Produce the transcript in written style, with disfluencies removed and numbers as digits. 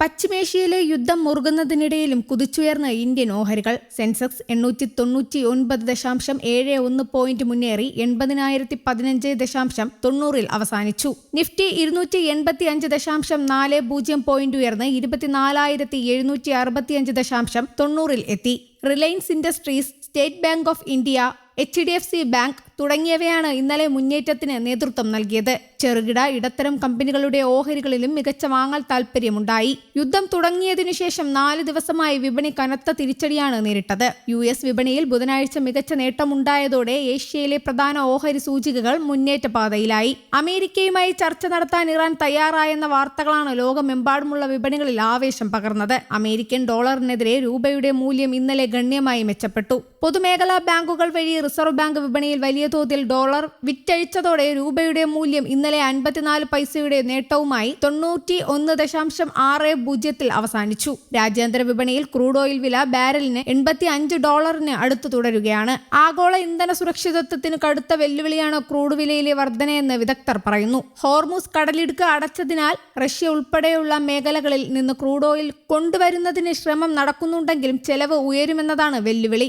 പശ്ചിമേഷ്യയിലെ യുദ്ധം മുറുകുന്നതിനിടയിലും കുതിച്ചുയർന്ന ഇന്ത്യൻ ഓഹരികൾ. സെൻസെക്സ് 899.71 പോയിന്റ് മുന്നേറി 80,015.90 അവസാനിച്ചു. നിഫ്റ്റി 285.40 പോയിന്റ് ഉയർന്ന് 24,765.90 എത്തി. Reliance industries, state bank of India, HDFC bank തുടങ്ങിയവയാണ് ഇന്നലെ മുന്നേറ്റത്തിന് നേതൃത്വം നൽകിയത്. ചെറുകിട ഇടത്തരം കമ്പനികളുടെ ഓഹരികളിലും മികച്ച വാങ്ങൽ താൽപര്യമുണ്ടായി. യുദ്ധം തുടങ്ങിയതിനു ശേഷം 4 ദിവസമായി വിപണി കനത്ത തിരിച്ചടിയാണ് നേരിട്ടത്. US വിപണിയിൽ ബുധനാഴ്ച മികച്ച നേട്ടമുണ്ടായതോടെ ഏഷ്യയിലെ പ്രധാന ഓഹരി സൂചികകൾ മുന്നേറ്റ പാതയിലായി. അമേരിക്കയുമായി ചർച്ച നടത്താൻ ഇറാൻ തയ്യാറായെന്ന വാർത്തകളാണ് ലോകമെമ്പാടുമുള്ള വിപണികളിൽ ആവേശം പകർന്നത്. അമേരിക്കൻ ഡോളറിനെതിരെ രൂപയുടെ മൂല്യം ഇന്നലെ ഗണ്യമായി മെച്ചപ്പെട്ടു. പൊതുമേഖലാ ബാങ്കുകൾ വഴി റിസർവ് ബാങ്ക് വിപണിയിൽ വലിയ തോതിൽ ഡോളർ വിറ്റഴിച്ചതോടെ രൂപയുടെ മൂല്യം ഇന്നലെ 54 പൈസയുടെ നേട്ടവുമായി 91.60 അവസാനിച്ചു. രാജ്യാന്തര വിപണിയിൽ ക്രൂഡ് ഓയിൽ വില ബാരലിന് $85 അടുത്ത് തുടരുകയാണ്. ആഗോള ഇന്ധന സുരക്ഷിതത്വത്തിന് കടുത്ത വെല്ലുവിളിയാണ് ക്രൂഡ് വിലയിലെ വർധനയെന്ന് വിദഗ്ധർ പറയുന്നു. ഹോർമുസ് കടലിടുക്ക് അടച്ചതിനാൽ റഷ്യ ഉൾപ്പെടെയുള്ള മേഖലകളിൽ നിന്ന് ക്രൂഡ് ഓയിൽ കൊണ്ടുവരുന്നതിന് ശ്രമം നടക്കുന്നുണ്ടെങ്കിലും ചെലവ് ഉയരുമെന്നതാണ് വെല്ലുവിളി.